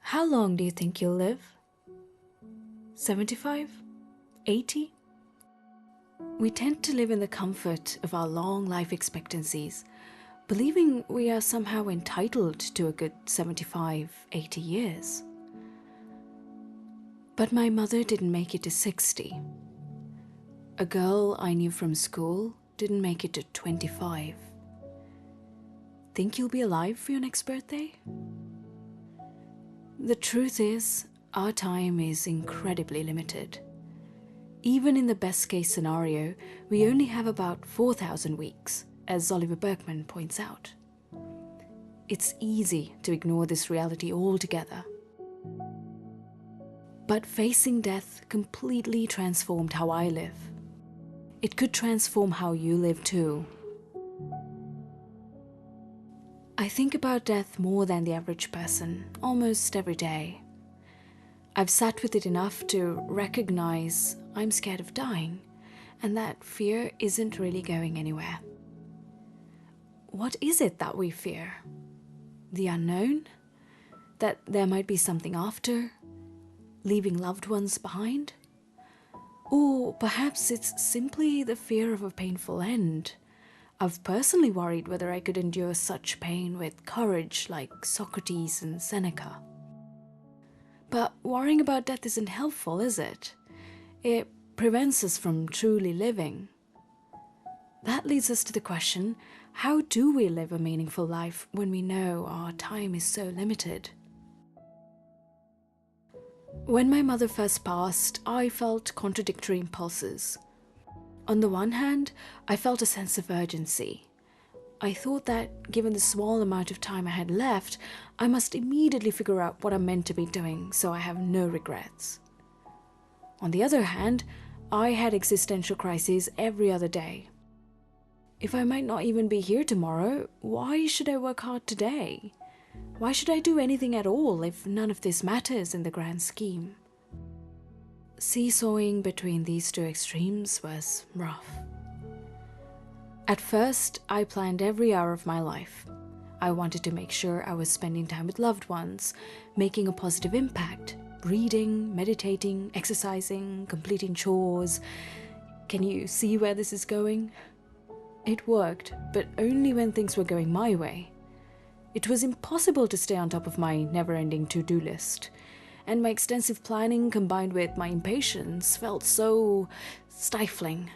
How long do you think you'll live? 75? 80? We tend to live in the comfort of our long life expectancies, believing we are somehow entitled to a good 75, 80 years. But my mother didn't make it to 60. A girl I knew from school didn't make it to 25. Think you'll be alive for your next birthday? The truth is, our time is incredibly limited. Even in the best case scenario, we only have about 4,000 weeks, as Oliver Burkeman points out. It's easy to ignore this reality altogether. But facing death completely transformed how I live. It could transform how you live too. I think about death more than the average person, almost every day. I've sat with it enough to recognize I'm scared of dying, and that fear isn't really going anywhere. What is it that we fear? The unknown? That there might be something after? Leaving loved ones behind? Or perhaps it's simply the fear of a painful end. I've personally worried whether I could endure such pain with courage like Socrates and Seneca. But worrying about death isn't helpful, is it? It prevents us from truly living. That leads us to the question, how do we live a meaningful life when we know our time is so limited? When my mother first passed, I felt contradictory impulses. On the one hand, I felt a sense of urgency. I thought that, given the small amount of time I had left, I must immediately figure out what I'm meant to be doing so I have no regrets. On the other hand, I had existential crises every other day. If I might not even be here tomorrow, why should I work hard today? Why should I do anything at all if none of this matters in the grand scheme? Seesawing between these two extremes was rough. At first, I planned every hour of my life. I wanted to make sure I was spending time with loved ones, making a positive impact, reading, meditating, exercising, completing chores. Can you see where this is going? It worked, but only when things were going my way. It was impossible to stay on top of my never-ending to-do list, and my extensive planning combined with my impatience felt so stifling.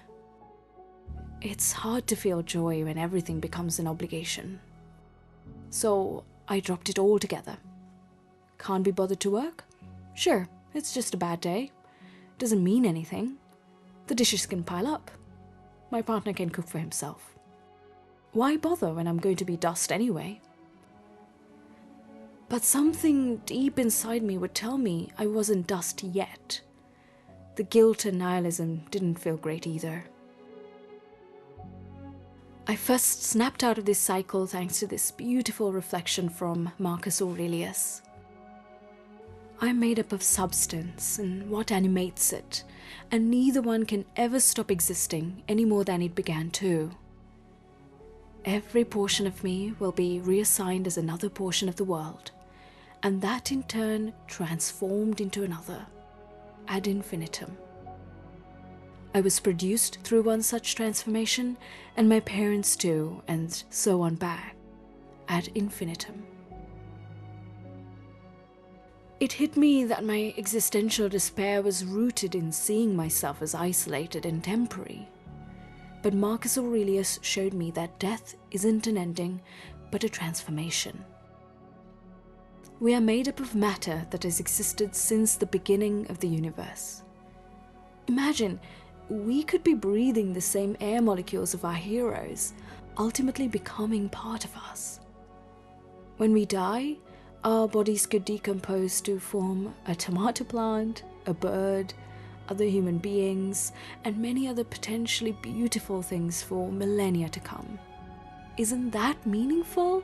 It's hard to feel joy when everything becomes an obligation. So I dropped it all together. Can't be bothered to work? Sure, it's just a bad day. Doesn't mean anything. The dishes can pile up. My partner can cook for himself. Why bother when I'm going to be dust anyway? But something deep inside me would tell me I wasn't dust yet. The guilt and nihilism didn't feel great either. I first snapped out of this cycle thanks to this beautiful reflection from Marcus Aurelius. I'm made up of substance and what animates it, and neither one can ever stop existing any more than it began to. Every portion of me will be reassigned as another portion of the world, and that in turn transformed into another, ad infinitum. I was produced through one such transformation, and my parents too, and so on back, ad infinitum. It hit me that my existential despair was rooted in seeing myself as isolated and temporary. But Marcus Aurelius showed me that death isn't an ending, but a transformation. We are made up of matter that has existed since the beginning of the universe. Imagine, we could be breathing the same air molecules of our heroes, ultimately becoming part of us. When we die, our bodies could decompose to form a tomato plant, a bird, other human beings, and many other potentially beautiful things for millennia to come. Isn't that meaningful?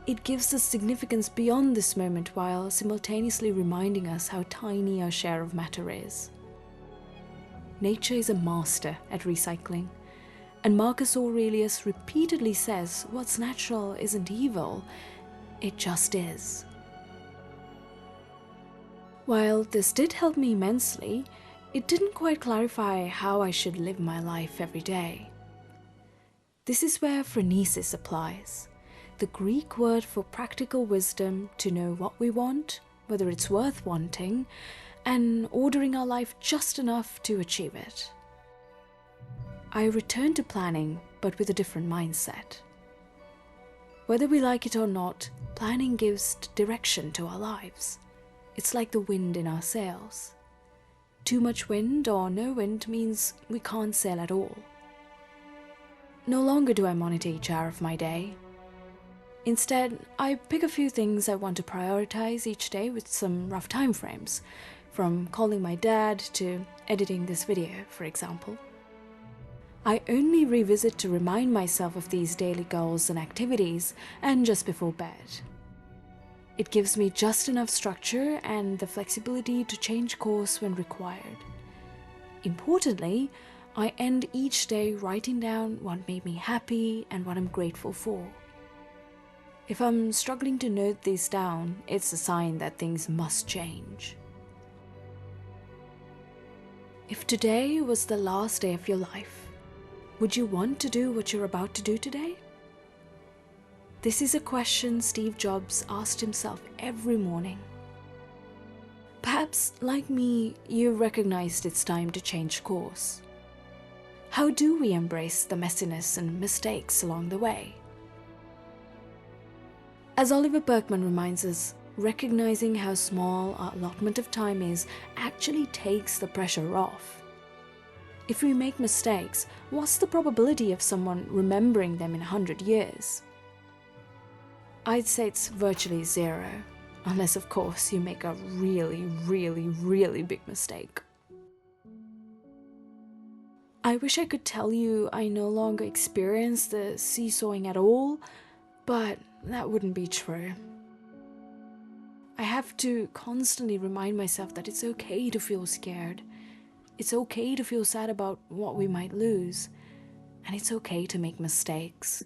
It gives us significance beyond this moment while simultaneously reminding us how tiny our share of matter is. Nature is a master at recycling, and Marcus Aurelius repeatedly says what's natural isn't evil, it just is. While this did help me immensely, it didn't quite clarify how I should live my life every day. This is where phronesis applies, the Greek word for practical wisdom to know what we want, whether it's worth wanting, and ordering our life just enough to achieve it. I returned to planning, but with a different mindset. Whether we like it or not, planning gives direction to our lives. It's like the wind in our sails. Too much wind or no wind means we can't sail at all. No longer do I monitor each hour of my day. Instead, I pick a few things I want to prioritize each day with some rough time frames, from calling my dad to editing this video, for example. I only revisit to remind myself of these daily goals and activities, and just before bed. It gives me just enough structure and the flexibility to change course when required. Importantly, I end each day writing down what made me happy and what I'm grateful for. If I'm struggling to note these down, it's a sign that things must change. If today was the last day of your life, would you want to do what you're about to do today? This is a question Steve Jobs asked himself every morning. Perhaps, like me, you recognized it's time to change course. How do we embrace the messiness and mistakes along the way? As Oliver Burkeman reminds us, recognizing how small our allotment of time is actually takes the pressure off. If we make mistakes, what's the probability of someone remembering them in 100 years? I'd say it's virtually zero, unless of course you make a really big mistake. I wish I could tell you I no longer experience the seesawing at all, but that wouldn't be true. I have to constantly remind myself that it's okay to feel scared. It's okay to feel sad about what we might lose, and it's okay to make mistakes.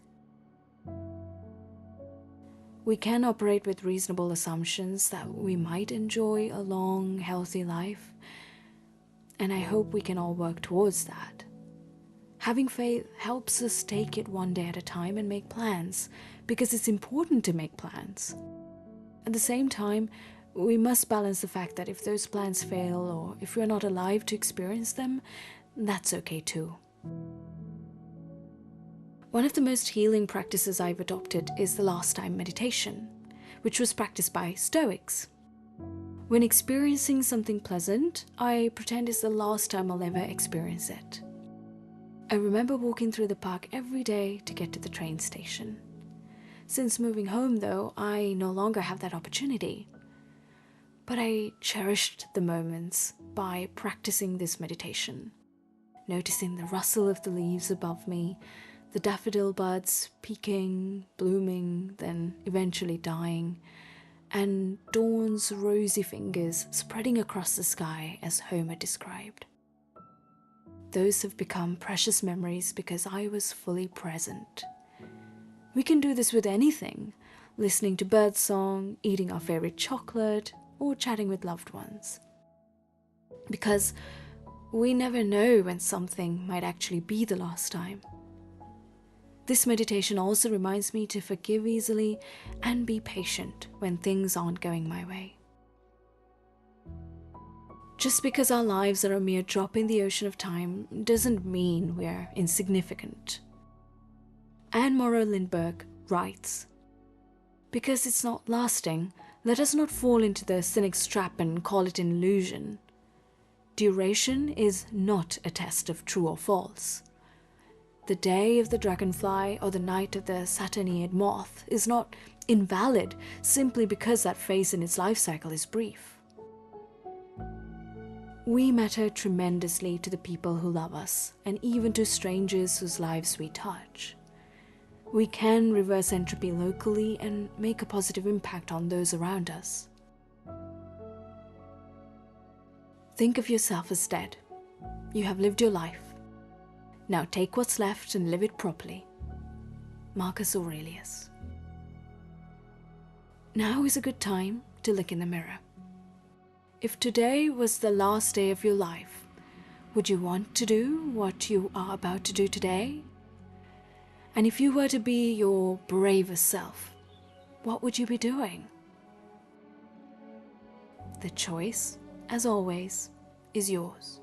We can operate with reasonable assumptions that we might enjoy a long, healthy life, and I hope we can all work towards that. Having faith helps us take it one day at a time and make plans, because it's important to make plans. At the same time, we must balance the fact that if those plans fail or if we're not alive to experience them, that's okay too. One of the most healing practices I've adopted is the last time meditation, which was practiced by Stoics. When experiencing something pleasant, I pretend it's the last time I'll ever experience it. I remember walking through the park every day to get to the train station. Since moving home, though, I no longer have that opportunity. But I cherished the moments by practicing this meditation, noticing the rustle of the leaves above me, the daffodil buds peaking, blooming, then eventually dying, and dawn's rosy fingers spreading across the sky as Homer described. Those have become precious memories because I was fully present. We can do this with anything, listening to birdsong, eating our favorite chocolate, or chatting with loved ones. Because we never know when something might actually be the last time. This meditation also reminds me to forgive easily and be patient when things aren't going my way. Just because our lives are a mere drop in the ocean of time doesn't mean we're insignificant. Anne Morrow Lindbergh writes, "Because it's not lasting, let us not fall into the cynic's trap and call it an illusion. Duration is not a test of true or false. The day of the dragonfly or the night of the Saturniid moth is not invalid simply because that phase in its life cycle is brief. We matter tremendously to the people who love us, and even to strangers whose lives we touch. We can reverse entropy locally and make a positive impact on those around us. Think of yourself as dead. You have lived your life. Now take what's left and live it properly." Marcus Aurelius. Now is a good time to look in the mirror. If today was the last day of your life, would you want to do what you are about to do today? And if you were to be your bravest self, what would you be doing? The choice, as always, is yours.